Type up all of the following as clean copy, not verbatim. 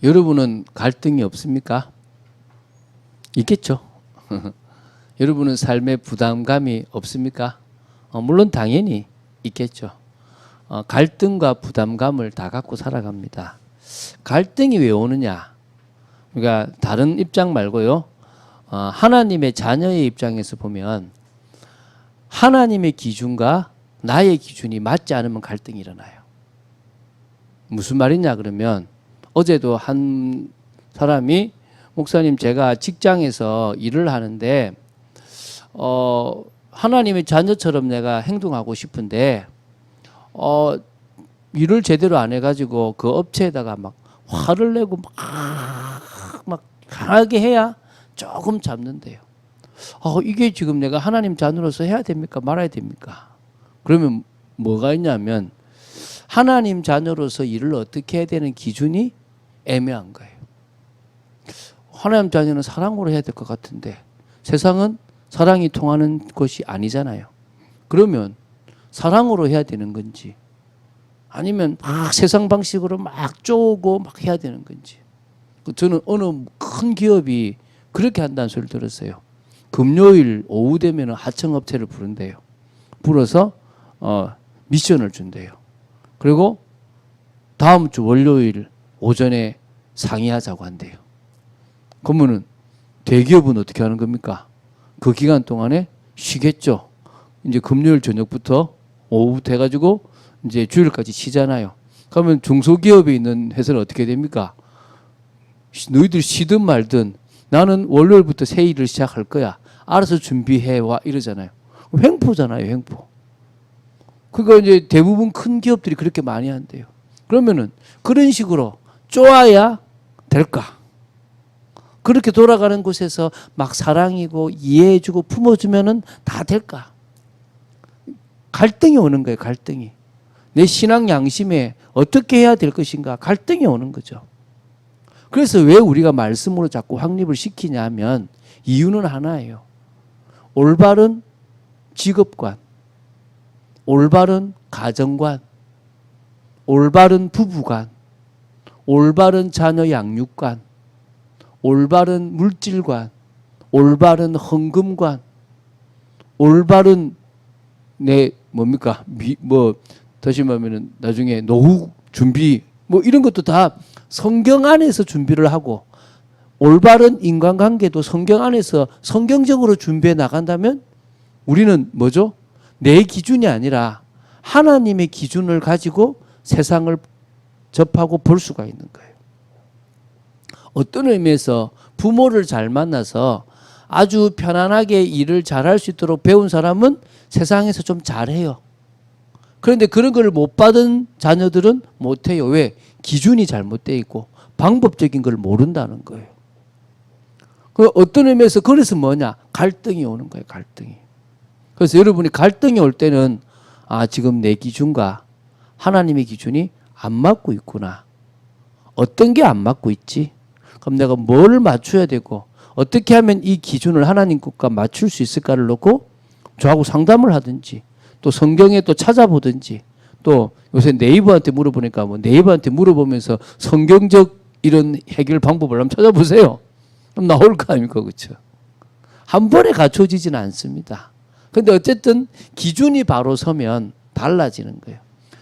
여러분은 갈등이 없습니까? 있겠죠. 여러분은 삶에 부담감이 없습니까? 물론 당연히 있겠죠. 갈등과 부담감을 다 갖고 살아갑니다. 갈등이 왜 오느냐? 그러니까 다른 입장 말고요. 하나님의 자녀의 입장에서 보면 하나님의 기준과 나의 기준이 맞지 않으면 갈등이 일어나요. 무슨 말이냐 그러면 어제도 한 사람이 목사님 제가 직장에서 일을 하는데 하나님의 자녀처럼 내가 행동하고 싶은데 일을 제대로 안 해가지고 그 업체에다가 막 화를 내고 막 강하게 해야 조금 잡는데요. 이게 지금 내가 하나님 자녀로서 해야 됩니까? 말아야 됩니까? 그러면 뭐가 있냐면 하나님 자녀로서 일을 어떻게 해야 되는 기준이 애매한 거예요. 하나님 자녀는 사랑으로 해야 될 것 같은데 세상은 사랑이 통하는 것이 아니잖아요. 그러면 사랑으로 해야 되는 건지 아니면 막 세상 방식으로 막 쪼고 막 해야 되는 건지. 저는 어느 큰 기업이 그렇게 한다는 소리를 들었어요. 금요일 오후 되면 하청업체를 부른대요. 불러서 미션을 준대요. 그리고 다음 주 월요일 오전에 상의하자고 한대요. 그러면은 대기업은 어떻게 하는 겁니까? 그 기간 동안에 쉬겠죠. 이제 금요일 저녁부터 오후부터 해가지고 이제 주일까지 쉬잖아요. 그러면 중소기업에 있는 회사는 어떻게 됩니까? 너희들 쉬든 말든 나는 월요일부터 새 일을 시작할 거야. 알아서 준비해와 이러잖아요. 횡포잖아요, 횡포. 그러니까 이제 대부분 큰 기업들이 그렇게 많이 한대요. 그러면은 그런 식으로 쪼아야 될까? 그렇게 돌아가는 곳에서 막 사랑이고 이해해주고 품어주면은 다 될까? 갈등이 오는 거예요, 갈등이. 내 신앙 양심에 어떻게 해야 될 것인가? 갈등이 오는 거죠. 그래서 왜 우리가 말씀으로 자꾸 확립을 시키냐 하면 이유는 하나예요. 올바른 직업관, 올바른 가정관, 올바른 부부관, 올바른 자녀 양육관, 올바른 물질관, 올바른 헌금관, 올바른 내 뭡니까? 다시 말하면 나중에 노후 준비 이런 것도 다 성경 안에서 준비를 하고 올바른 인간관계도 성경 안에서 성경적으로 준비해 나간다면 우리는 뭐죠? 내 기준이 아니라 하나님의 기준을 가지고 세상을 접하고 볼 수가 있는 거예요. 어떤 의미에서 부모를 잘 만나서 아주 편안하게 일을 잘할 수 있도록 배운 사람은 세상에서 좀 잘해요. 그런데 그런 걸 못 받은 자녀들은 못해요. 왜? 기준이 잘못되어 있고 방법적인 걸 모른다는 거예요. 그 어떤 의미에서 그래서 뭐냐? 갈등이 오는 거예요. 갈등이. 그래서 여러분이 갈등이 올 때는 지금 내 기준과 하나님의 기준이 안 맞고 있구나. 어떤 게 안 맞고 있지? 그럼 내가 뭘 맞춰야 되고 어떻게 하면 이 기준을 하나님 것과 맞출 수 있을까를 놓고 저하고 상담을 하든지 또 성경에 또 찾아보든지 또 요새 네이버한테 물어보니까 네이버한테 물어보면서 성경적 이런 해결 방법을 한번 찾아보세요. 그럼 나올 거 아닙니까? 그렇죠? 한 번에 갖춰지지는 않습니다. 그런데 어쨌든 기준이 바로 서면 달라지는 거예요.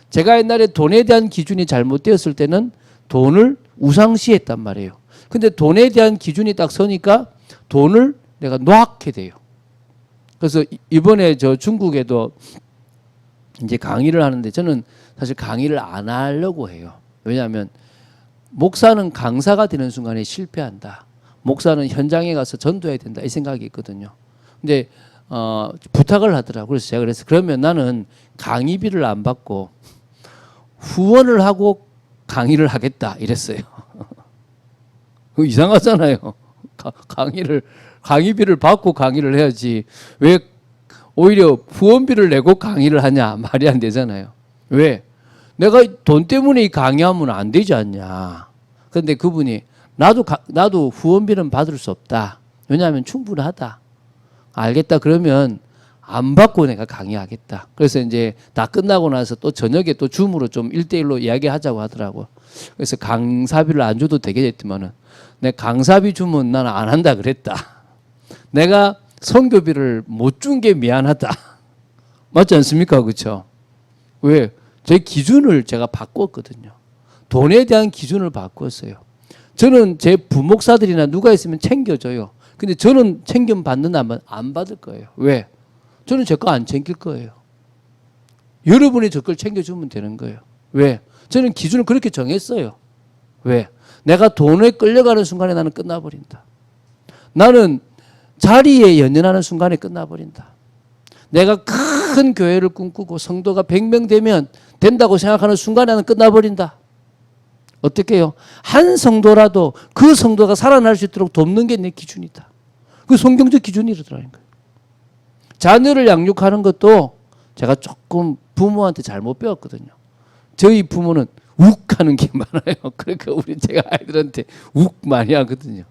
제가 옛날에 돈에 대한 기준이 잘못되었을 때는 돈을 우상시했단 말이에요. 근데 돈에 대한 기준이 딱 서니까 돈을 내가 놓게 돼요. 그래서 이번에 저 중국에도 이제 강의를 하는데 저는 사실 강의를 안 하려고 해요. 왜냐하면 목사는 강사가 되는 순간에 실패한다. 목사는 현장에 가서 전도해야 된다. 이 생각이 있거든요. 근데 부탁을 하더라고요. 그래서 제가 그러면 나는 강의비를 안 받고 후원을 하고 강의를 하겠다 이랬어요. 이상하잖아요. 강의비를 받고 강의를 해야지 왜 오히려 후원비를 내고 강의를 하냐? 말이 안 되잖아요. 왜? 내가 돈 때문에 이 강의하면 안 되지 않냐? 그런데 그분이 나도 후원비는 받을 수 없다. 왜냐하면 충분하다. 알겠다. 그러면 안 받고 내가 강의하겠다. 그래서 이제 다 끝나고 나서 또 저녁에 또 줌으로 좀 1대1로 이야기하자고 하더라고. 그래서 강사비를 안 줘도 되게 됐지만은 내 강사비 주면 나는 안 한다 그랬다. 내가 선교비를 못 준 게 미안하다. 맞지 않습니까? 그렇죠? 왜? 제 기준을 제가 바꿨거든요. 돈에 대한 기준을 바꿨어요. 저는 제 부목사들이나 누가 있으면 챙겨줘요. 근데 저는 챙김 받는다면 안 받을 거예요. 왜? 저는 제 거 안 챙길 거예요. 여러분이 저 걸 챙겨주면 되는 거예요. 왜? 저는 기준을 그렇게 정했어요. 왜? 내가 돈에 끌려가는 순간에 나는 끝나버린다. 나는 자리에 연연하는 순간에 끝나버린다. 내가 큰 교회를 꿈꾸고 성도가 100명 되면 된다고 생각하는 순간에 나는 끝나버린다. 어떻게 해요? 한 성도라도 그 성도가 살아날 수 있도록 돕는 게 내 기준이다. 그 성경적 기준이라는 거예요. 자녀를 양육하는 것도 제가 조금 부모한테 잘못 배웠거든요. 저희 부모는 욱 하는 게 많아요. 그러니까 제가 아이들한테 욱 많이 하거든요.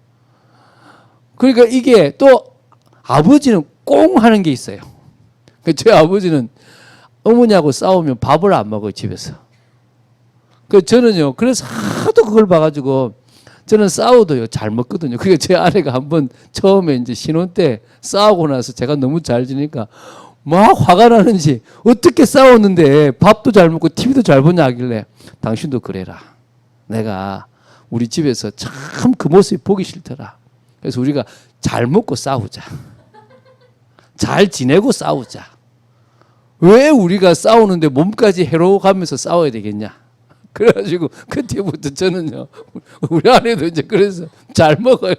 그러니까 이게 또 아버지는 꽁 하는 게 있어요. 저희 아버지는 어머니하고 싸우면 밥을 안 먹어요, 집에서. 저는요, 그래서 하도 그걸 봐가지고 저는 싸워도요, 잘 먹거든요. 그러니까 제 아내가 한번 처음에 이제 신혼 때 싸우고 나서 제가 너무 잘 지니까 막 화가 나는지 어떻게 싸웠는데 밥도 잘 먹고 TV도 잘 보냐 하길래 당신도 그래라. 내가 우리 집에서 참 그 모습이 보기 싫더라. 그래서 우리가 잘 먹고 싸우자. 잘 지내고 싸우자. 왜 우리가 싸우는데 몸까지 해로워가면서 싸워야 되겠냐. 그래가지고 그때부터 저는요, 우리 아내도 이제 그래서 잘 먹어요.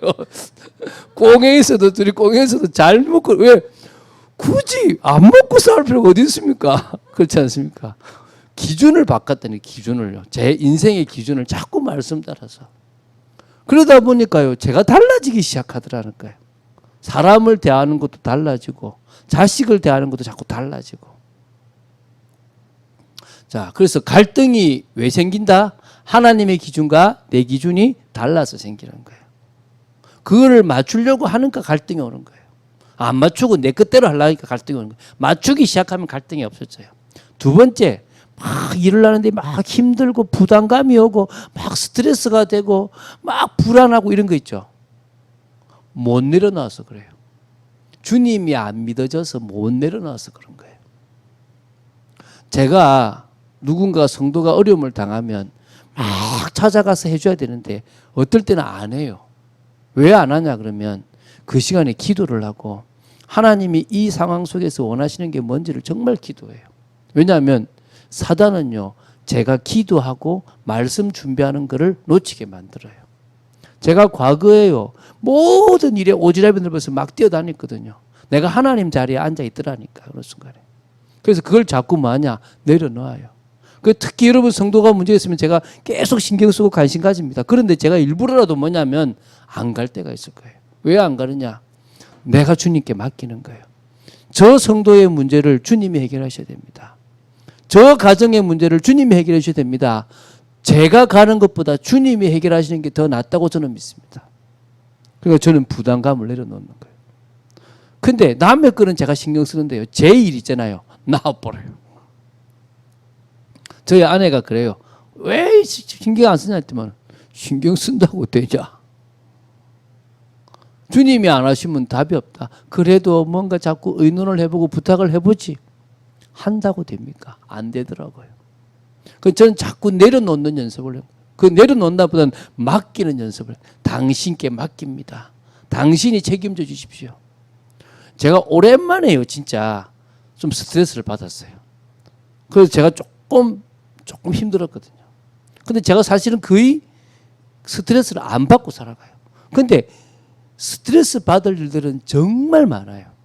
꽁에 있어도 둘이 꽁에 있어도 잘 먹고. 왜? 굳이 안 먹고 싸울 필요가 어디 있습니까? 그렇지 않습니까? 기준을 바꿨다니, 기준을요. 제 인생의 기준을 자꾸 말씀 따라서. 그러다 보니까요, 제가 달라지기 시작하더라니까요. 사람을 대하는 것도 달라지고 자식을 대하는 것도 자꾸 달라지고. 자, 그래서 갈등이 왜 생긴다? 하나님의 기준과 내 기준이 달라서 생기는 거예요. 그거를 맞추려고 하니까 갈등이 오는 거예요. 안 맞추고 내 뜻대로 하려니까 갈등이 오는 거예요. 맞추기 시작하면 갈등이 없어져요. 두 번째, 막 일을 하는데 막 힘들고 부담감이 오고 막 스트레스가 되고 막 불안하고 이런 거 있죠. 못 내려놔서 그래요. 주님이 안 믿어져서 못 내려놔서 그런 거예요. 제가 누군가 성도가 어려움을 당하면 막 찾아가서 해줘야 되는데 어떨 때는 안 해요. 왜 안 하냐 그러면 그 시간에 기도를 하고 하나님이 이 상황 속에서 원하시는 게 뭔지를 정말 기도해요. 왜냐하면 사단은요, 제가 기도하고 말씀 준비하는 것을 놓치게 만들어요. 제가 과거에요, 모든 일에 오지랖이 넓어서 막 뛰어다녔거든요. 내가 하나님 자리에 앉아 있더라니까, 그런 순간에. 그래서 그걸 자꾸 뭐하냐? 내려놓아요. 특히 여러분 성도가 문제 있으면 제가 계속 신경 쓰고 관심 가집니다. 그런데 제가 일부러라도 뭐냐면 안 갈 때가 있을 거예요. 왜 안 가느냐? 내가 주님께 맡기는 거예요. 저 성도의 문제를 주님이 해결하셔야 됩니다. 저 가정의 문제를 주님이 해결해 주셔야 됩니다. 제가 가는 것보다 주님이 해결하시는 게 더 낫다고 저는 믿습니다. 그러니까 저는 부담감을 내려놓는 거예요. 근데 남의 거는 제가 신경 쓰는데요, 제 일 있잖아요, 나와버려요. 저희 아내가 그래요. 왜 신경 안 쓰냐 했더니 신경 쓴다고 되냐. 주님이 안 하시면 답이 없다. 그래도 뭔가 자꾸 의논을 해보고 부탁을 해보지. 한다고 됩니까? 안 되더라고요. 저는 자꾸 내려놓는 연습을 해요. 그 내려놓는다 보다는 맡기는 연습을 해요. 당신께 맡깁니다. 당신이 책임져 주십시오. 제가 오랜만에요, 진짜 좀 스트레스를 받았어요. 그래서 제가 조금 힘들었거든요. 근데 제가 사실은 거의 스트레스를 안 받고 살아가요. 근데 스트레스 받을 일들은 정말 많아요.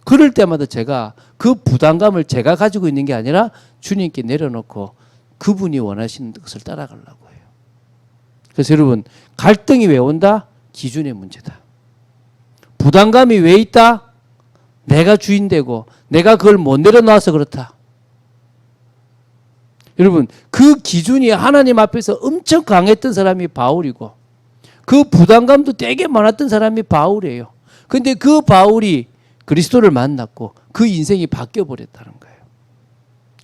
그럴 때마다 제가 그 부담감을 제가 가지고 있는 게 아니라 주님께 내려놓고 그분이 원하시는 것을 따라가려고 해요. 그래서 여러분, 갈등이 왜 온다? 기준의 문제다. 부담감이 왜 있다? 내가 주인 되고 내가 그걸 못 내려놔서 그렇다. 여러분, 그 기준이 하나님 앞에서 엄청 강했던 사람이 바울이고 그 부담감도 되게 많았던 사람이 바울이에요. 근데 그 바울이 그리스도를 만났고 그 인생이 바뀌어 버렸다는 거예요.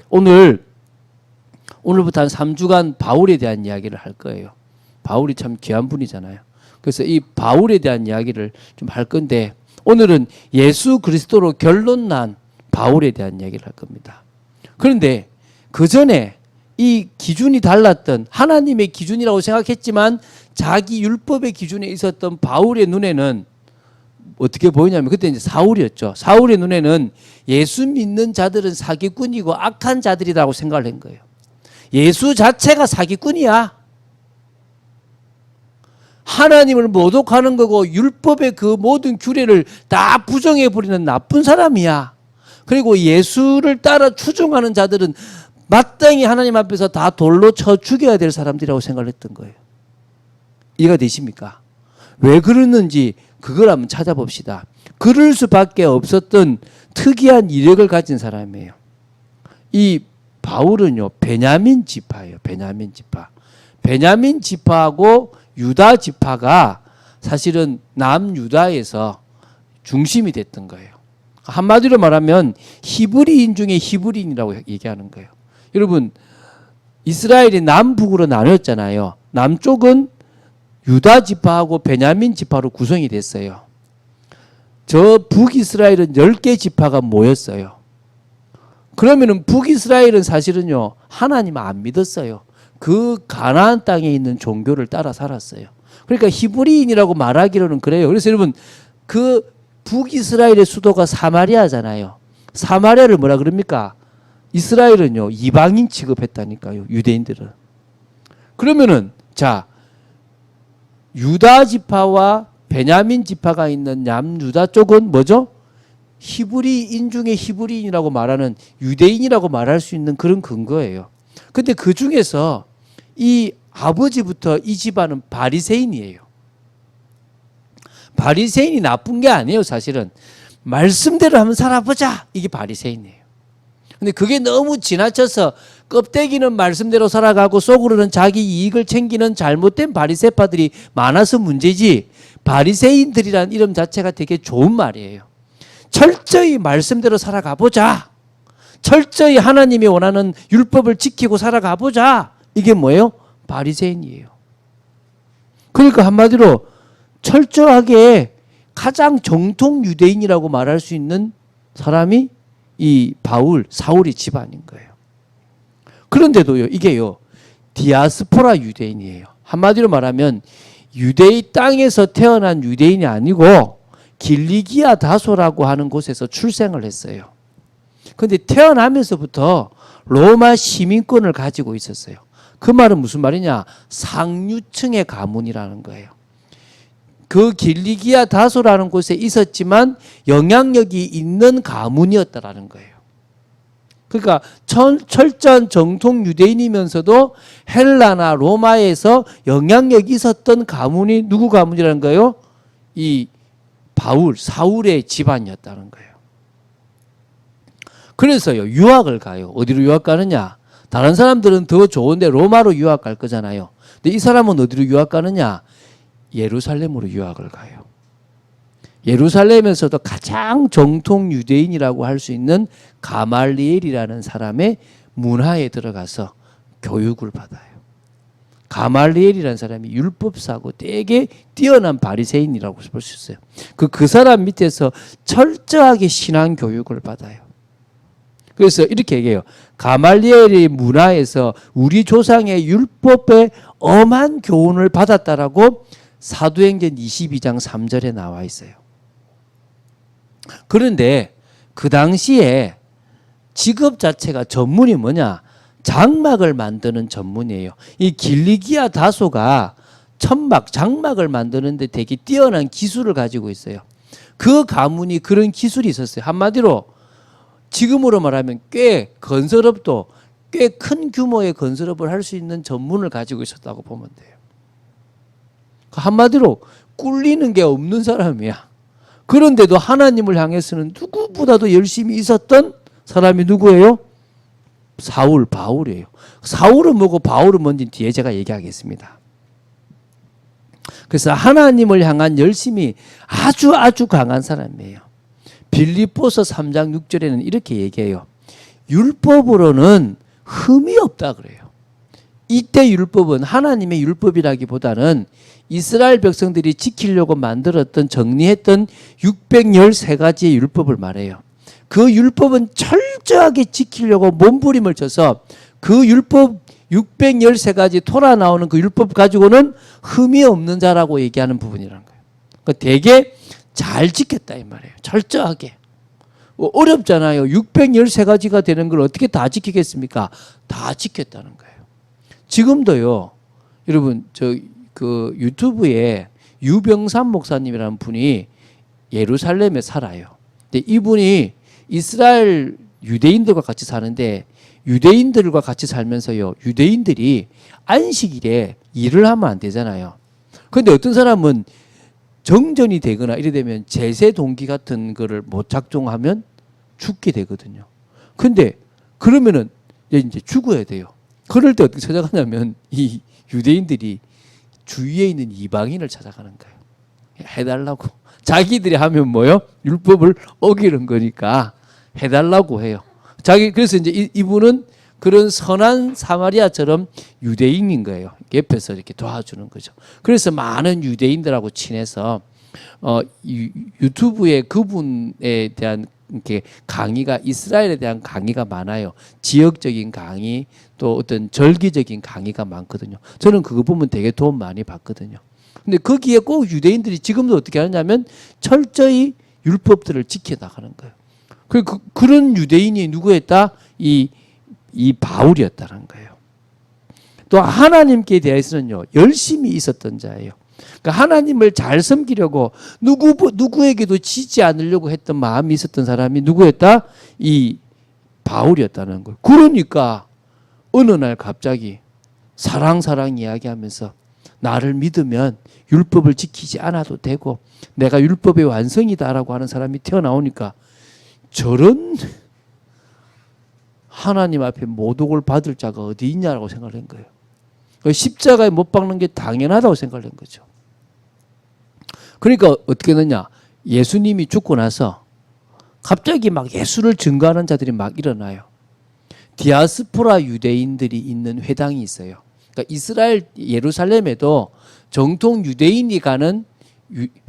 오늘 오늘부터 한 3주간 바울에 대한 이야기를 할 거예요. 바울이 참 귀한 분이잖아요. 그래서 이 바울에 대한 이야기를 좀 할 건데 오늘은 예수 그리스도로 결론 난 바울에 대한 이야기를 할 겁니다. 그런데 그 전에 이 기준이 달랐던 하나님의 기준이라고 생각했지만 자기 율법의 기준에 있었던 바울의 눈에는 어떻게 보이냐면 그때 이제 사울이었죠. 사울의 눈에는 예수 믿는 자들은 사기꾼이고 악한 자들이라고 생각을 한 거예요. 예수 자체가 사기꾼이야. 하나님을 모독하는 거고 율법의 그 모든 규례를 다 부정해버리는 나쁜 사람이야. 그리고 예수를 따라 추종하는 자들은 마땅히 하나님 앞에서 다 돌로 쳐 죽여야 될 사람들이라고 생각을 했던 거예요. 이해가 되십니까? 왜 그러는지 그걸 한번 찾아봅시다. 그럴 수밖에 없었던 특이한 이력을 가진 사람이에요. 이 바울은요, 베냐민 지파예요. 베냐민 지파. 베냐민 지파하고 유다 지파가 사실은 남유다에서 중심이 됐던 거예요. 한마디로 말하면 히브리인 중에 히브리인이라고 얘기하는 거예요. 여러분, 이스라엘이 남북으로 나눴잖아요. 남쪽은 유다 지파하고 베냐민 지파로 구성이 됐어요. 저 북이스라엘은 10개 지파가 모였어요. 그러면은 북이스라엘은 사실은요, 하나님 안 믿었어요. 그 가나안 땅에 있는 종교를 따라 살았어요. 그러니까 히브리인이라고 말하기로는 그래요. 그래서 여러분, 그 북이스라엘의 수도가 사마리아잖아요. 사마리아를 뭐라 그럽니까? 이스라엘은요, 이방인 취급했다니까요, 유대인들은. 그러면은, 자, 유다 지파와 베냐민 지파가 있는 남유다 쪽은 뭐죠? 히브리인 중에 히브리인이라고 말하는 유대인이라고 말할 수 있는 그런 근거예요. 근데 그 중에서 이 아버지부터 이 집안은 바리새인이에요. 바리새인이 나쁜 게 아니에요, 사실은. 말씀대로 한번 살아보자. 이게 바리새인이에요. 근데 그게 너무 지나쳐서 껍데기는 말씀대로 살아가고 속으로는 자기 이익을 챙기는 잘못된 바리새파들이 많아서 문제지, 바리새인들이라는 이름 자체가 되게 좋은 말이에요. 철저히 말씀대로 살아가 보자. 철저히 하나님이 원하는 율법을 지키고 살아가 보자. 이게 뭐예요? 바리새인이에요. 그러니까 한마디로 철저하게 가장 정통 유대인이라고 말할 수 있는 사람이 이 바울, 사울의 집안인 거예요. 그런데도요, 이게요, 디아스포라 유대인이에요. 한마디로 말하면 유대의 땅에서 태어난 유대인이 아니고 길리기아 다소라고 하는 곳에서 출생을 했어요. 그런데 태어나면서부터 로마 시민권을 가지고 있었어요. 그 말은 무슨 말이냐? 상류층의 가문이라는 거예요. 그 길리기아 다소라는 곳에 있었지만 영향력이 있는 가문이었다라는 거예요. 그러니까 철저한 정통 유대인이면서도 헬라나 로마에서 영향력이 있었던 가문이 누구 가문이라는 거예요? 이 바울, 사울의 집안이었다는 거예요. 그래서요, 유학을 가요. 어디로 유학 가느냐? 다른 사람들은 더 좋은데 로마로 유학 갈 거잖아요. 근데 이 사람은 어디로 유학 가느냐? 예루살렘으로 유학을 가요. 예루살렘에서도 가장 정통 유대인이라고 할 수 있는 가말리엘이라는 사람의 문화에 들어가서 교육을 받아요. 가말리엘이라는 사람이 율법사고 되게 뛰어난 바리새인이라고 볼 수 있어요. 그 사람 밑에서 철저하게 신앙 교육을 받아요. 그래서 이렇게 얘기해요. 가말리엘의 문화에서 우리 조상의 율법에 엄한 교훈을 받았다라고 사도행전 22장 3절에 나와 있어요. 그런데 그 당시에 직업 자체가 전문이 뭐냐? 장막을 만드는 전문이에요. 이 길리기아 다소가 천막, 장막을 만드는데 되게 뛰어난 기술을 가지고 있어요. 그 가문이 그런 기술이 있었어요. 한마디로 지금으로 말하면 꽤 건설업도 꽤 큰 규모의 건설업을 할 수 있는 전문을 가지고 있었다고 보면 돼요. 한마디로 꿀리는 게 없는 사람이야. 그런데도 하나님을 향해서는 누구보다도 열심히 있었던 사람이 누구예요? 사울, 바울이에요. 사울은 뭐고 바울은 뭔지 뒤에 제가 얘기하겠습니다. 그래서 하나님을 향한 열심이 아주 강한 사람이에요. 빌립보서 3장 6절에는 이렇게 얘기해요. 율법으로는 흠이 없다 그래요. 이때 율법은 하나님의 율법이라기보다는 이스라엘 백성들이 지키려고 만들었던 정리했던 613가지의 율법을 말해요. 그 율법은 철저하게 지키려고 몸부림을 쳐서 그 율법 613가지 토라 나오는 그 율법 가지고는 흠이 없는 자라고 얘기하는 부분이라는 거예요. 그러니까 되게 잘 지켰다 이 말이에요. 철저하게. 어렵잖아요. 613가지가 되는 걸 어떻게 다 지키겠습니까? 다 지켰다는 거예요. 지금도요. 여러분 그 유튜브에 유병삼 목사님이라는 분이 예루살렘에 살아요. 근데 이분이 이스라엘 유대인들과 같이 사는데 유대인들과 같이 살면서요. 유대인들이 안식일에 일을 하면 안 되잖아요. 그런데 어떤 사람은 정전이 되거나 이래 되면 제세 동기 같은 거를 못 작동하면 죽게 되거든요. 근데 그러면은 이제 죽어야 돼요. 그럴 때 어떻게 찾아가냐면 이 유대인들이 주위에 있는 이방인을 찾아가는 거예요. 해달라고. 자기들이 하면 뭐요? 율법을 어기는 거니까 해달라고 해요. 그래서 이제 이분은 그런 선한 사마리아처럼 유대인인 거예요. 옆에서 이렇게 도와주는 거죠. 그래서 많은 유대인들하고 친해서 유튜브에 그분에 대한 이렇게 강의가 이스라엘에 대한 강의가 많아요. 지역적인 강의 또 어떤 절기적인 강의가 많거든요. 저는 그거 보면 되게 도움 많이 받거든요. 근데 거기에 꼭 유대인들이 지금도 어떻게 하냐면 철저히 율법들을 지켜 나가는 거예요. 그런 유대인이 누구였다? 이 바울이었다는 거예요. 또 하나님께 대해서는요 열심히 있었던 자예요. 그러니까 하나님을 잘 섬기려고 누구에게도 지지 않으려고 했던 마음이 있었던 사람이 누구였다? 이 바울이었다는 거예요. 그러니까 어느 날 갑자기 사랑 이야기하면서 나를 믿으면 율법을 지키지 않아도 되고 내가 율법의 완성이다라고 하는 사람이 태어나오니까 저런 하나님 앞에 모독을 받을 자가 어디 있냐라고 생각을 한 거예요. 십자가에 못 박는 게 당연하다고 생각을 한 거죠. 그러니까 어떻게 되냐? 예수님이 죽고 나서 갑자기 막 예수를 증거하는 자들이 막 일어나요. 디아스포라 유대인들이 있는 회당이 있어요. 그러니까 이스라엘 예루살렘에도 정통 유대인이 가는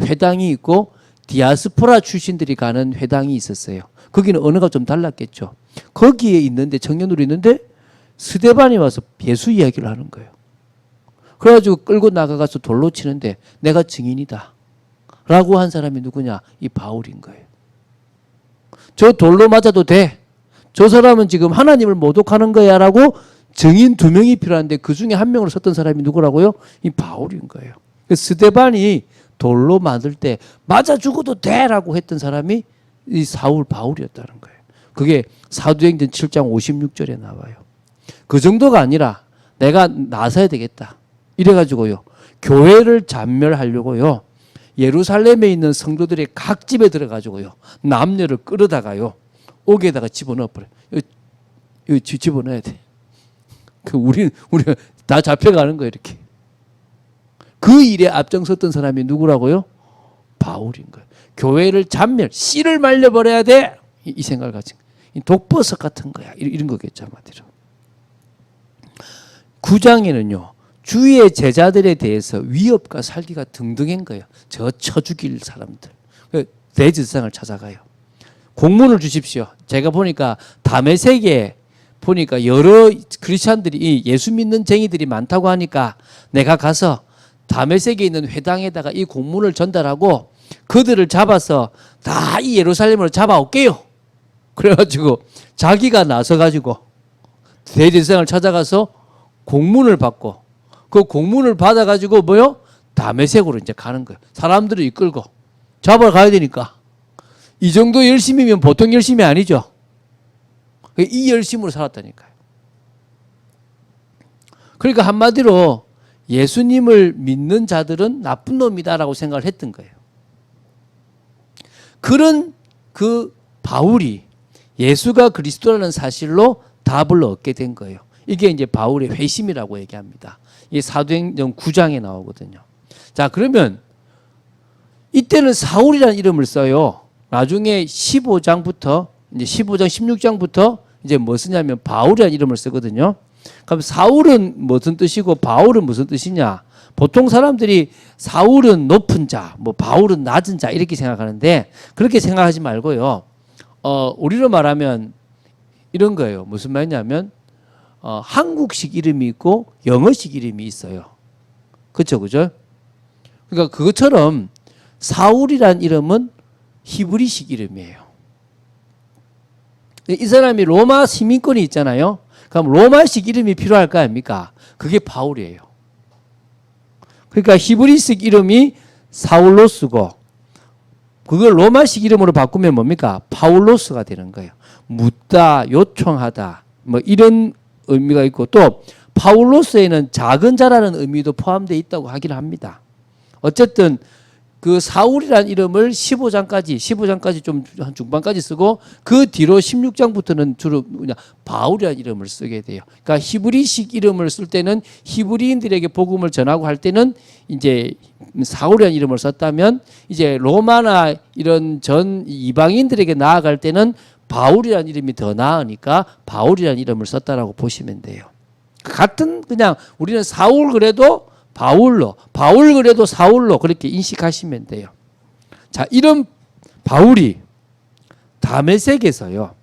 회당이 있고 디아스포라 출신들이 가는 회당이 있었어요. 거기는 언어가 좀 달랐겠죠. 거기에 있는데 청년으로 있는데 스데반이 와서 예수 이야기를 하는 거예요. 그래가지고 끌고 나가서 돌로 치는데 내가 증인이다 라고 한 사람이 누구냐? 이 바울인 거예요. 저 돌로 맞아도 돼. 저 사람은 지금 하나님을 모독하는 거야 라고 증인 2명이 필요한데 그 중에 한 명으로 섰던 사람이 누구라고요? 이 바울인 거예요. 스데반이 돌로 맞을 때 맞아 죽어도 돼 라고 했던 사람이 이 바울이었다는 거예요. 그게 사도행전 7장 56절에 나와요. 그 정도가 아니라 내가 나서야 되겠다. 이래가지고요. 교회를 잔멸하려고요. 예루살렘에 있는 성도들의 각 집에 들어가지고요. 남녀를 끌어다가요. 옥에다가 집어넣어버려요. 이거 집어넣어야 돼. 우리가 다 잡혀가는 거예요. 이렇게. 그 일에 앞장섰던 사람이 누구라고요? 바울인 거예요. 교회를 잔멸, 씨를 말려버려야 돼. 이 생각을 가진 거예요. 독버섯 같은 거야. 이런 거겠죠. 한마디로. 9장에는요. 주위의 제자들에 대해서 위협과 살기가 등등한 거예요. 저 쳐 죽일 사람들. 대제사장을 찾아가요. 공문을 주십시오. 제가 보니까 다메섹에 보니까 여러 크리스찬들이 예수 믿는 쟁이들이 많다고 하니까 내가 가서 다메섹에 있는 회당에다가 이 공문을 전달하고 그들을 잡아서 다 이 예루살렘으로 잡아올게요. 그래가지고 자기가 나서가지고 대제사장을 찾아가서 공문을 받고 그 공문을 받아가지고 뭐요? 다메섹으로 이제 가는 거예요. 사람들을 이끌고 잡아러 가야 되니까. 이 정도 열심이면 보통 열심이 아니죠. 이 열심으로 살았다니까요. 그러니까 한마디로 예수님을 믿는 자들은 나쁜 놈이다라고 생각을 했던 거예요. 그런 그 바울이 예수가 그리스도라는 사실로 답을 얻게 된 거예요. 이게 이제 바울의 회심이라고 얘기합니다. 이게 사도행전 9장에 나오거든요. 자, 그러면 이때는 사울이라는 이름을 써요. 나중에 15장부터 이제 15장 16장부터 이제 뭐 쓰냐면 바울이라는 이름을 쓰거든요. 그럼 사울은 무슨 뜻이고 바울은 무슨 뜻이냐? 보통 사람들이 사울은 높은 자, 뭐 바울은 낮은 자 이렇게 생각하는데 그렇게 생각하지 말고요. 우리로 말하면 이런 거예요. 무슨 말이냐면 한국식 이름이 있고 영어식 이름이 있어요. 그렇죠, 그죠? 그러니까 그것처럼 사울이란 이름은 히브리식 이름이에요. 이 사람이 로마 시민권이 있잖아요. 그럼 로마식 이름이 필요할 거 아닙니까? 그게 바울이에요. 그러니까 히브리식 이름이 사울로스고 그걸 로마식 이름으로 바꾸면 뭡니까? 파울로스가 되는 거예요. 묻다, 요청하다 뭐 이런 의미가 있고 또 파울로스에는 작은 자라는 의미도 포함되어 있다고 하긴 합니다. 어쨌든 그 사울이라는 이름을 15장까지 좀 한 중반까지 쓰고 그 뒤로 16장부터는 주로 그냥 바울이라는 이름을 쓰게 돼요. 그러니까 히브리식 이름을 쓸 때는 히브리인들에게 복음을 전하고 할 때는 이제 사울이라는 이름을 썼다면 이제 로마나 이런 전 이방인들에게 나아갈 때는 바울이라는 이름이 더 나으니까 바울이라는 이름을 썼다라고 보시면 돼요. 같은 그냥 우리는 사울 그래도 바울로, 바울 그래도 사울로 그렇게 인식하시면 돼요. 자, 이런 바울이 다메섹에서요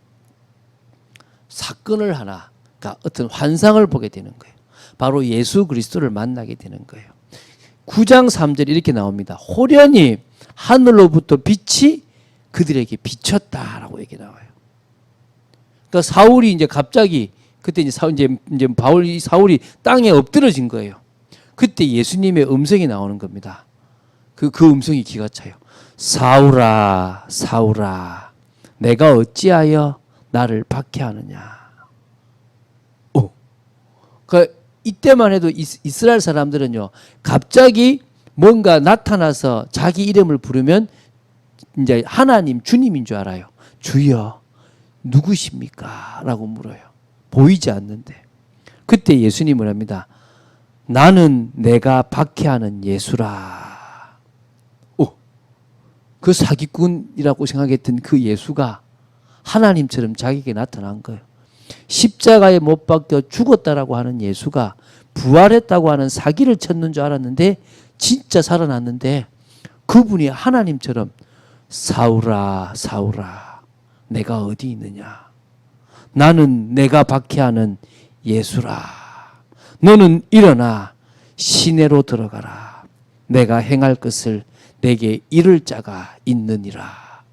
사건을 하나, 그러니까 어떤 환상을 보게 되는 거예요. 바로 예수 그리스도를 만나게 되는 거예요. 9장 3절에 이렇게 나옵니다. 호련히 하늘로부터 빛이 그들에게 비쳤다라고 얘기 나와요. 그러니까 사울이 이제 갑자기 그때 이제 사울이 땅에 엎드러진 거예요. 그때 예수님의 음성이 나오는 겁니다. 그 음성이 기가 차요. 사울아, 사울아, 내가 어찌하여 나를 박해하느냐. 그 이때만 해도 이스라엘 사람들은요, 갑자기 뭔가 나타나서 자기 이름을 부르면 이제 하나님, 주님인 줄 알아요. 주여, 누구십니까? 라고 물어요. 보이지 않는데. 그때 예수님을 합니다. 나는 내가 박해하는 예수라. 그 사기꾼이라고 생각했던 그 예수가 하나님처럼 자기에게 나타난 거예요. 십자가에 못 박혀 죽었다라고 하는 예수가 부활했다고 하는 사기를 쳤는 줄 알았는데 진짜 살아났는데 그분이 하나님처럼 사울아, 사울아, 내가 어디 있느냐. 나는 내가 박해하는 예수라. 너는 일어나 시내로 들어가라. 내가 행할 것을 내게 이를 자가 있느니라.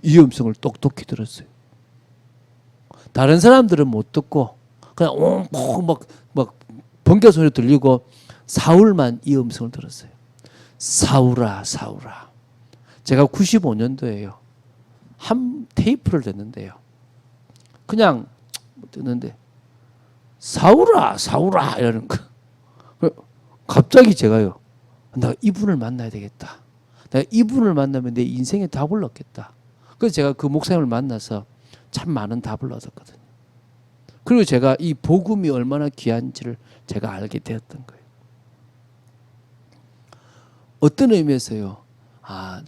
이 음성을 똑똑히 들었어요. 다른 사람들은 못 듣고 그냥 옹 막 번개 소리 들리고 사울만 이 음성을 들었어요. 사울아, 사울아. 제가 95년도에요. 한 테이프를 듣는데요. 그냥 듣는데 사울아, 사울아 이러는 거. 갑자기 제가요. 나 이분을 만나야 되겠다. 내가 이분을 만나면 내 인생에 답을 얻겠다. 그래서 제가 그 목사님을 만나서 참 많은 답을 얻었거든요. 그리고 제가 이 복음이 얼마나 귀한지를 제가 알게 되었던 거예요. 어떤 의미에서요.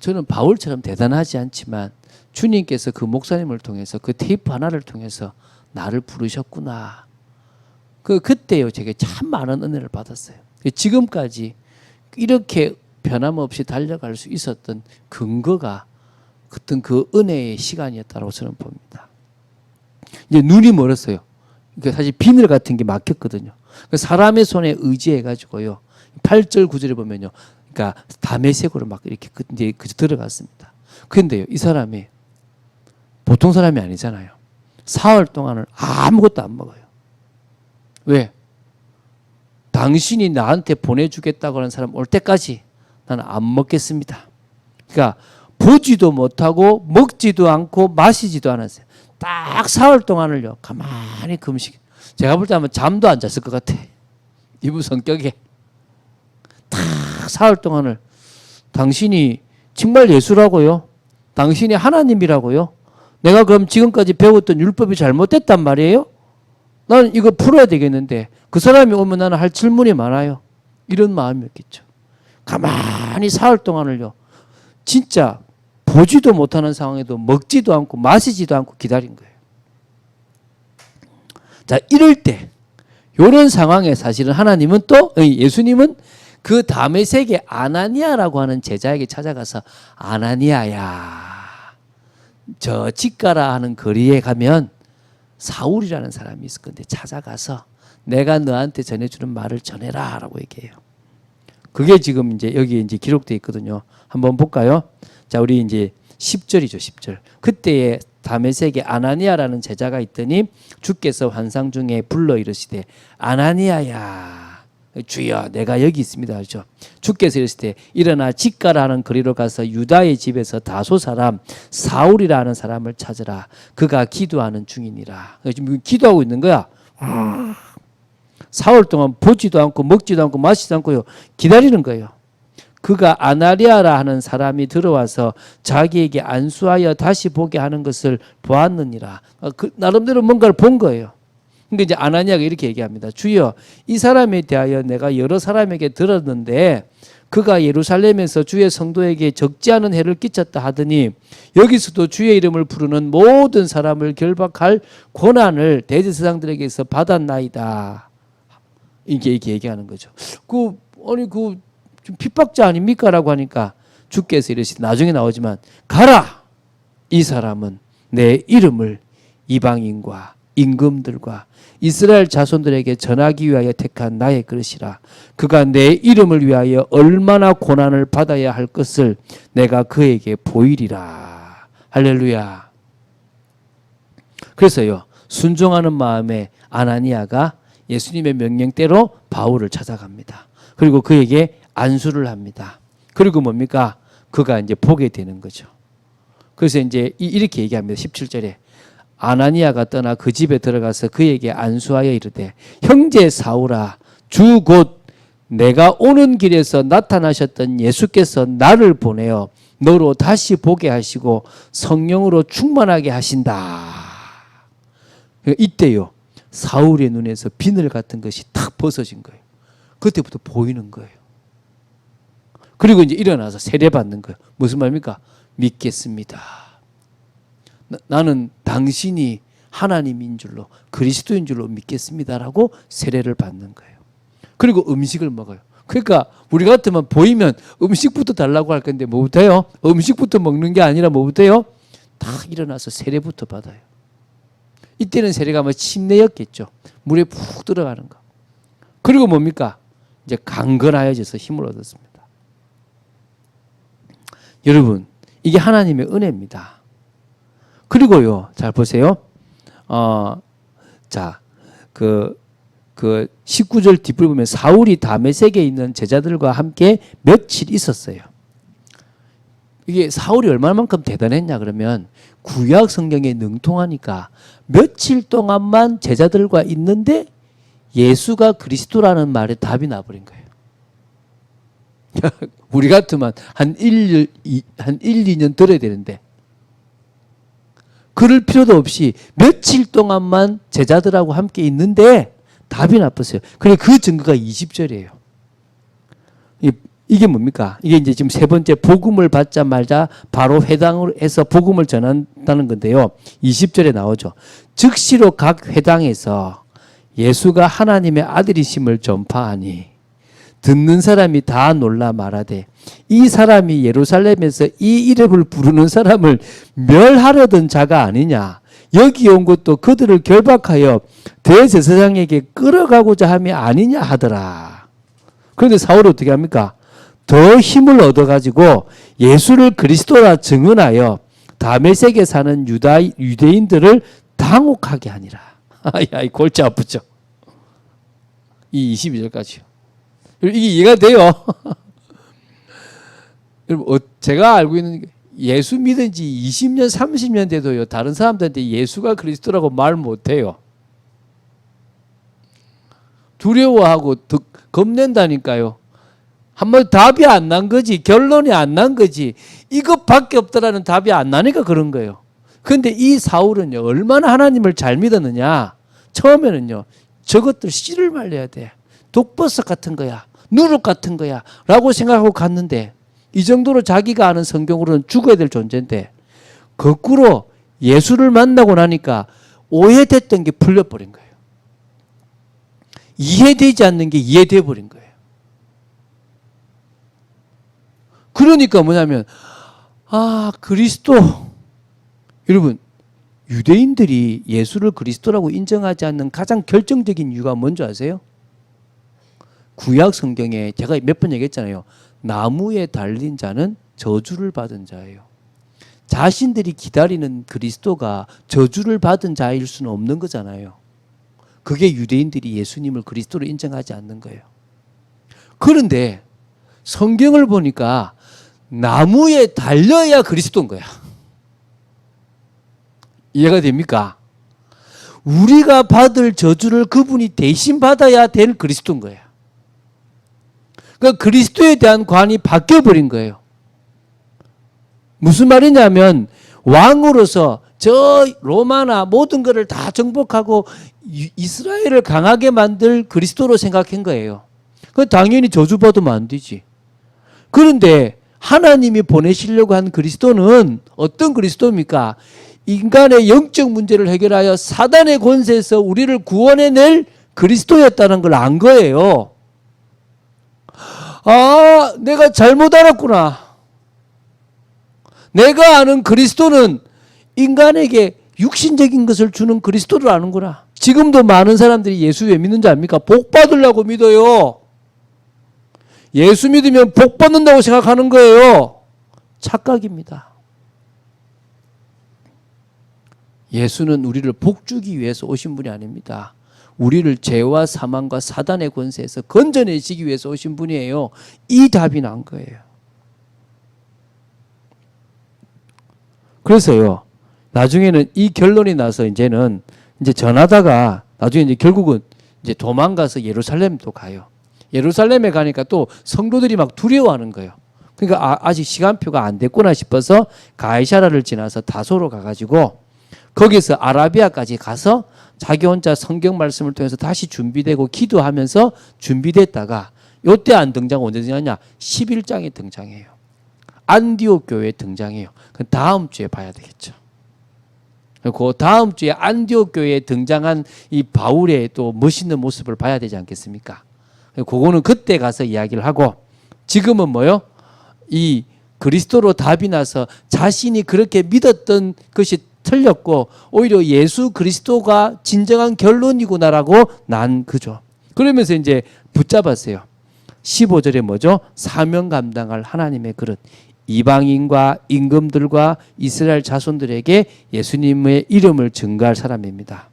저는 바울처럼 대단하지 않지만 주님께서 그 목사님을 통해서 그 테이프 하나를 통해서 나를 부르셨구나. 그때요, 제게 참 많은 은혜를 받았어요. 지금까지 이렇게 변함없이 달려갈 수 있었던 근거가 어떤 그 은혜의 시간이었다고 저는 봅니다. 이제 눈이 멀었어요. 그러니까 사실 비늘 같은 게 막혔거든요. 사람의 손에 의지해가지고요. 8절 9절에 보면요. 그러니까 다메섹으로 막 이렇게 이제 들어갔습니다. 그런데요, 이 사람이 보통 사람이 아니잖아요. 사흘 동안을 아무것도 안 먹어요. 왜? 당신이 나한테 보내주겠다고 하는 사람 올 때까지 나는 안 먹겠습니다. 그러니까 보지도 못하고 먹지도 않고 마시지도 않았어요. 딱 사흘 동안을요. 가만히 금식. 제가 볼 때 아마 잠도 안 잤을 것 같아. 이분 성격에. 딱 사흘 동안을 당신이 정말 예수라고요? 당신이 하나님이라고요? 내가 그럼 지금까지 배웠던 율법이 잘못됐단 말이에요? 나는 이거 풀어야 되겠는데 그 사람이 오면 나는 할 질문이 많아요. 이런 마음이었겠죠. 가만히 사흘 동안을요. 진짜 보지도 못하는 상황에도 먹지도 않고 마시지도 않고 기다린 거예요. 자, 이럴 때 이런 상황에 사실은 하나님은 또 예수님은 그 다메섹의 아나니아라고 하는 제자에게 찾아가서 아나니아야, 저 집가라 하는 거리에 가면 사울이라는 사람이 있을 건데 찾아가서 내가 너한테 전해주는 말을 전해라 라고 얘기해요. 그게 지금 이제 여기 이제 기록되어 있거든요. 한번 볼까요? 자, 우리 이제 10절이죠, 10절. 그때에 다메섹에 아나니아라는 제자가 있더니 주께서 환상 중에 불러 이르시되 아나니아야, 주여 내가 여기 있습니다. 그렇죠? 주께서 이르시되 일어나 집가라는 거리로 가서 유다의 집에서 다소 사람 사울이라는 사람을 찾으라. 그가 기도하는 중이니라. 지금 기도하고 있는 거야. 사흘 동안 보지도 않고 먹지도 않고 마시지도 않고요, 기다리는 거예요. 그가 아나리아라 하는 사람이 들어와서 자기에게 안수하여 다시 보게 하는 것을 보았느니라. 그 나름대로 뭔가를 본 거예요. 그러니까 이제 아나니아가 이렇게 얘기합니다. 주여, 이 사람에 대하여 내가 여러 사람에게 들었는데 그가 예루살렘에서 주의 성도에게 적지 않은 해를 끼쳤다 하더니 여기서도 주의 이름을 부르는 모든 사람을 결박할 권한을 대제사장들에게서 받았나이다. 이게 얘기하는 거죠. 좀 핍박자 아닙니까? 라고 하니까 주께서 이르시되, 나중에 나오지만 가라! 이 사람은 내 이름을 이방인과 임금들과 이스라엘 자손들에게 전하기 위하여 택한 나의 그릇이라. 그가 내 이름을 위하여 얼마나 고난을 받아야 할 것을 내가 그에게 보이리라. 할렐루야. 그래서요, 순종하는 마음에 아나니아가 예수님의 명령대로 바울을 찾아갑니다. 그리고 그에게 안수를 합니다. 그리고 뭡니까? 그가 이제 보게 되는 거죠. 그래서 이제 이렇게 얘기합니다. 17절에 아나니아가 떠나 그 집에 들어가서 그에게 안수하여 이르되 형제 사울아, 주 곧 내가 오는 길에서 나타나셨던 예수께서 나를 보내어 너로 다시 보게 하시고 성령으로 충만하게 하신다. 이때요, 사울의 눈에서 비늘 같은 것이 탁 벗어진 거예요. 그때부터 보이는 거예요. 그리고 이제 일어나서 세례받는 거예요. 무슨 말입니까? 믿겠습니다. 나는 당신이 하나님인 줄로, 그리스도인 줄로 믿겠습니다라고 세례를 받는 거예요. 그리고 음식을 먹어요. 그러니까 우리 같으면 보이면 음식부터 달라고 할 건데 뭐부터요? 음식부터 먹는 게 아니라 뭐부터요? 다 일어나서 세례부터 받아요. 이때는 세례가 뭐 침례였겠죠. 물에 푹 들어가는 거. 그리고 뭡니까? 이제 강건하여져서 힘을 얻었습니다. 여러분, 이게 하나님의 은혜입니다. 그리고요, 잘 보세요. 자, 그 19절 뒷부분 보면 사울이 다메섹에 있는 제자들과 함께 며칠 있었어요. 이게 사울이 얼마만큼 대단했냐 그러면 구약 성경에 능통하니까 며칠 동안만 제자들과 있는데 예수가 그리스도라는 말에 답이 나버린 거예요. 우리 같으면 한 1, 2년 들어야 되는데 그럴 필요도 없이 며칠 동안만 제자들하고 함께 있는데 답이 나빴어요. 그리고 그 증거가 20절이에요. 이게 뭡니까? 이게 이제 지금 세 번째 복음을 받자마자 바로 회당을 해서 복음을 전한다는 건데요. 20절에 나오죠. 즉시로 각 회당에서 예수가 하나님의 아들이심을 전파하니 듣는 사람이 다 놀라 말하되 이 사람이 예루살렘에서 이 이름을 부르는 사람을 멸하려던 자가 아니냐. 여기 온 것도 그들을 결박하여 대제사장에게 끌어가고자 함이 아니냐 하더라. 그런데 사울이 어떻게 합니까? 더 힘을 얻어가지고 예수를 그리스도라 증언하여 다메섹에 사는 유대인들을 당혹하게 하니라. 야, 이 골치 아프죠? 이 22절까지요. 이게 이해가 돼요. 여러분, 제가 알고 있는 예수 믿은 지 20년, 30년 돼도요, 다른 사람들한테 예수가 그리스도라고 말 못해요. 두려워하고 겁낸다니까요. 한번 답이 안 난 거지, 결론이 안 난 거지, 이것밖에 없다라는 답이 안 나니까 그런 거예요. 그런데 이 사울은요, 얼마나 하나님을 잘 믿었느냐. 처음에는요, 저것들 씨를 말려야 돼. 독버섯 같은 거야. 누룩 같은 거야. 라고 생각하고 갔는데 이 정도로 자기가 아는 성경으로는 죽어야 될 존재인데 거꾸로 예수를 만나고 나니까 오해됐던 게 풀려버린 거예요. 이해되지 않는 게 이해돼 버린 거예요. 그러니까 뭐냐면 그리스도. 여러분, 유대인들이 예수를 그리스도라고 인정하지 않는 가장 결정적인 이유가 뭔지 아세요? 구약 성경에 제가 몇 번 얘기했잖아요. 나무에 달린 자는 저주를 받은 자예요. 자신들이 기다리는 그리스도가 저주를 받은 자일 수는 없는 거잖아요. 그게 유대인들이 예수님을 그리스도로 인정하지 않는 거예요. 그런데 성경을 보니까 나무에 달려야 그리스도인 거야. 이해가 됩니까? 우리가 받을 저주를 그분이 대신 받아야 될 그리스도인 거야. 그러니까 그리스도에 대한 관이 바뀌어버린 거예요. 무슨 말이냐면 왕으로서 저 로마나 모든 것을 다 정복하고 이스라엘을 강하게 만들 그리스도로 생각한 거예요. 그 당연히 저주받으면 안 되지. 그런데 하나님이 보내시려고 한 그리스도는 어떤 그리스도입니까? 인간의 영적 문제를 해결하여 사단의 권세에서 우리를 구원해낼 그리스도였다는 걸 안 거예요. 내가 잘못 알았구나. 내가 아는 그리스도는 인간에게 육신적인 것을 주는 그리스도를 아는구나. 지금도 많은 사람들이 예수 왜 믿는지 압니까? 복 받으려고 믿어요. 예수 믿으면 복 받는다고 생각하는 거예요. 착각입니다. 예수는 우리를 복 주기 위해서 오신 분이 아닙니다. 우리를 죄와 사망과 사단의 권세에서 건져내시기 위해서 오신 분이에요. 이 답이 난 거예요. 그래서요, 나중에는 이 결론이 나서 이제 전하다가 나중에 이제 결국은 이제 도망가서 예루살렘도 가요. 예루살렘에 가니까 또 성도들이 막 두려워하는 거예요. 그러니까 아직 시간표가 안 됐구나 싶어서 가이사라를 지나서 다소로 가가지고 거기서 아라비아까지 가서 자기 혼자 성경 말씀을 통해서 다시 준비되고 기도하면서 준비됐다가 요때 안 등장 언제 등장하냐? 11장에 등장해요. 안디옥 교회에 등장해요. 그 다음 주에 봐야 되겠죠. 그 다음 주에 안디옥 교회에 등장한 이 바울의 또 멋있는 모습을 봐야 되지 않겠습니까? 그거는 그때 가서 이야기를 하고, 지금은 뭐요? 이 그리스도로 답이 나서 자신이 그렇게 믿었던 것이 틀렸고 오히려 예수 그리스도가 진정한 결론이구나라고 난 그죠. 그러면서 이제 붙잡았어요. 15절에 뭐죠? 사명 감당할 하나님의 그릇. 이방인과 임금들과 이스라엘 자손들에게 예수님의 이름을 증거할 사람입니다.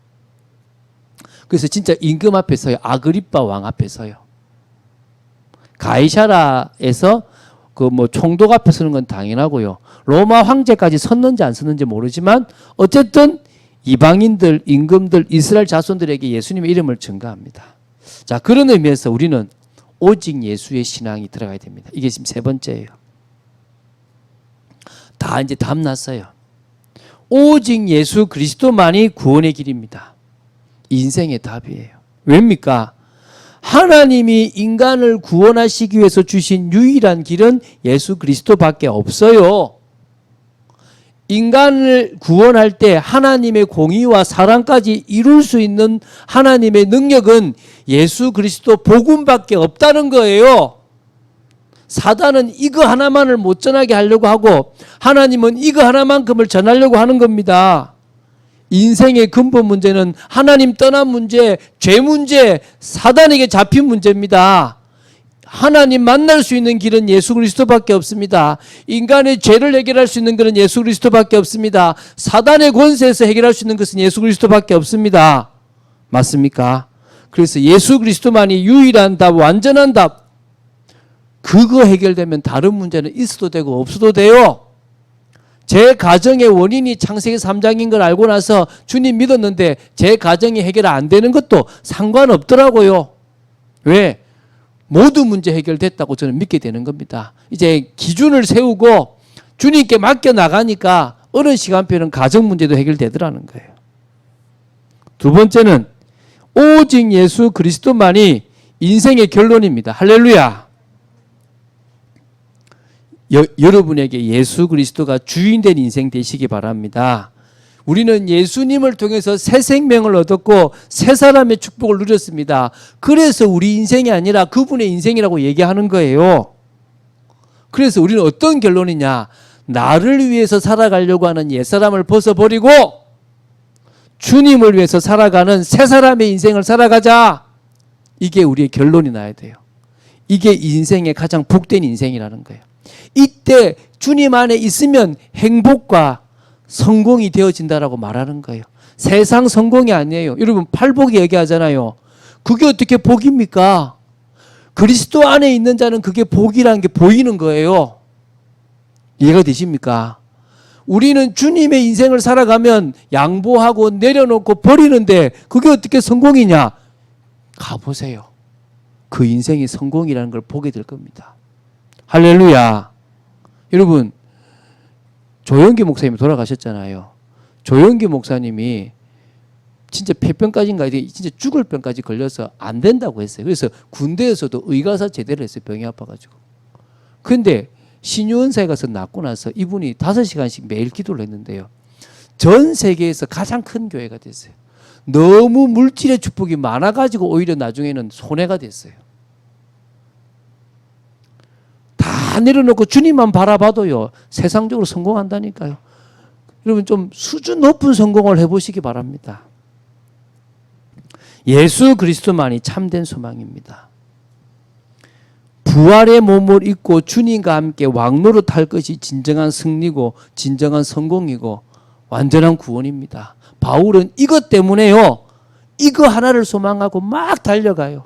그래서 진짜 임금 앞에 서요. 아그리빠 왕 앞에 서요. 가이사라에서 그 뭐 총독 앞에 서는 건 당연하고요. 로마 황제까지 섰는지 안 섰는지 모르지만 어쨌든 이방인들, 임금들, 이스라엘 자손들에게 예수님의 이름을 증거합니다. 자, 그런 의미에서 우리는 오직 예수의 신앙이 들어가야 됩니다. 이게 지금 세 번째예요. 다 이제 답 났어요. 오직 예수 그리스도만이 구원의 길입니다. 인생의 답이에요. 왜입니까? 하나님이 인간을 구원하시기 위해서 주신 유일한 길은 예수 그리스도밖에 없어요. 인간을 구원할 때 하나님의 공의와 사랑까지 이룰 수 있는 하나님의 능력은 예수 그리스도 복음밖에 없다는 거예요. 사단은 이거 하나만을 못 전하게 하려고 하고 하나님은 이거 하나만큼을 전하려고 하는 겁니다. 인생의 근본 문제는 하나님 떠난 문제, 죄 문제, 사단에게 잡힌 문제입니다. 하나님 만날 수 있는 길은 예수 그리스도밖에 없습니다. 인간의 죄를 해결할 수 있는 것은 예수 그리스도밖에 없습니다. 사단의 권세에서 해결할 수 있는 것은 예수 그리스도밖에 없습니다. 맞습니까? 그래서 예수 그리스도만이 유일한 답, 완전한 답. 그거 해결되면 다른 문제는 있어도 되고 없어도 돼요. 제 가정의 원인이 창세기 3장인 걸 알고 나서 주님 믿었는데 제 가정이 해결 안 되는 것도 상관없더라고요. 왜? 모든 문제 해결됐다고 저는 믿게 되는 겁니다. 이제 기준을 세우고 주님께 맡겨 나가니까 어느 시간표는 가정 문제도 해결되더라는 거예요. 두 번째는 오직 예수 그리스도만이 인생의 결론입니다. 할렐루야. 여러분에게 예수 그리스도가 주인된 인생 되시기 바랍니다. 우리는 예수님을 통해서 새 생명을 얻었고 새 사람의 축복을 누렸습니다. 그래서 우리 인생이 아니라 그분의 인생이라고 얘기하는 거예요. 그래서 우리는 어떤 결론이냐? 나를 위해서 살아가려고 하는 옛사람을 벗어버리고 주님을 위해서 살아가는 새 사람의 인생을 살아가자. 이게 우리의 결론이 나야 돼요. 이게 인생의 가장 복된 인생이라는 거예요. 이때 주님 안에 있으면 행복과 성공이 되어진다라고 말하는 거예요. 세상 성공이 아니에요. 여러분 팔복이 얘기하잖아요. 그게 어떻게 복입니까? 그리스도 안에 있는 자는 그게 복이라는 게 보이는 거예요. 이해가 되십니까? 우리는 주님의 인생을 살아가면 양보하고 내려놓고 버리는데 그게 어떻게 성공이냐? 가보세요. 그 인생이 성공이라는 걸 보게 될 겁니다. 할렐루야. 여러분 조영기 목사님이 돌아가셨잖아요. 조영기 목사님이 진짜 폐병까지인가 진짜 죽을 병까지 걸려서 안 된다고 했어요. 그래서 군대에서도 의가사 제대를 했어요. 병이 아파가지고. 근데 신유원사에 가서 낫고 나서 이분이 5시간씩 매일 기도를 했는데요. 전 세계에서 가장 큰 교회가 됐어요. 너무 물질의 축복이 많아가지고 오히려 나중에는 손해가 됐어요. 다 내려놓고 주님만 바라봐도요. 세상적으로 성공한다니까요. 여러분 좀 수준 높은 성공을 해보시기 바랍니다. 예수 그리스도만이 참된 소망입니다. 부활의 몸을 입고 주님과 함께 왕노릇할 것이 진정한 승리고 진정한 성공이고 완전한 구원입니다. 바울은 이것 때문에요. 이거 하나를 소망하고 막 달려가요.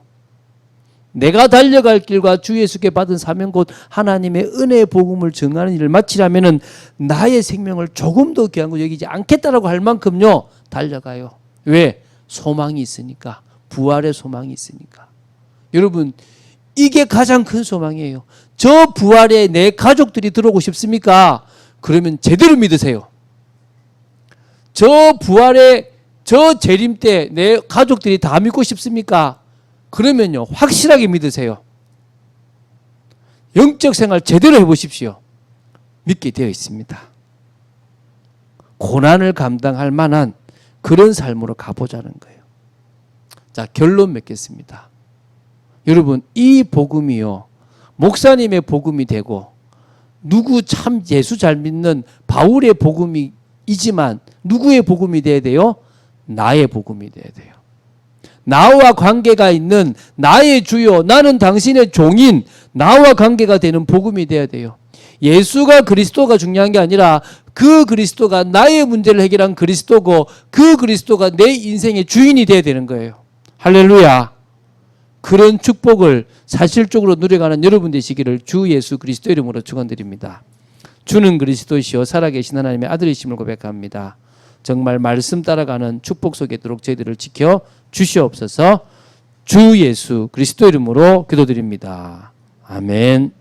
내가 달려갈 길과 주 예수께 받은 사명 곧 하나님의 은혜의 복음을 전하는 일을 마치려면 나의 생명을 조금도 귀한 거 여기지 않겠다라고 할 만큼요 달려가요. 왜? 소망이 있으니까. 부활의 소망이 있으니까. 여러분 이게 가장 큰 소망이에요. 저 부활에 내 가족들이 들어오고 싶습니까? 그러면 제대로 믿으세요. 저 부활에 저 재림 때 내 가족들이 다 믿고 싶습니까? 그러면요 확실하게 믿으세요. 영적 생활 제대로 해보십시오. 믿게 되어 있습니다. 고난을 감당할 만한 그런 삶으로 가보자는 거예요. 자, 결론 맺겠습니다. 여러분 이 복음이요 목사님의 복음이 되고 누구 참 예수 잘 믿는 바울의 복음이지만 누구의 복음이 돼야 돼요? 나의 복음이 돼야 돼요. 나와 관계가 있는 나의 주요 나는 당신의 종인 나와 관계가 되는 복음이 돼야 돼요. 예수가 그리스도가 중요한 게 아니라 그 그리스도가 나의 문제를 해결한 그리스도고 그 그리스도가 내 인생의 주인이 돼야 되는 거예요. 할렐루야. 그런 축복을 사실적으로 누려가는 여러분 되시기를 주 예수 그리스도 이름으로 축원드립니다. 주는 그리스도시요 살아계신 하나님의 아들이심을 고백합니다. 정말 말씀 따라가는 축복 속에 있도록 저희들을 지켜 주시옵소서. 주 예수 그리스도 이름으로 기도드립니다. 아멘.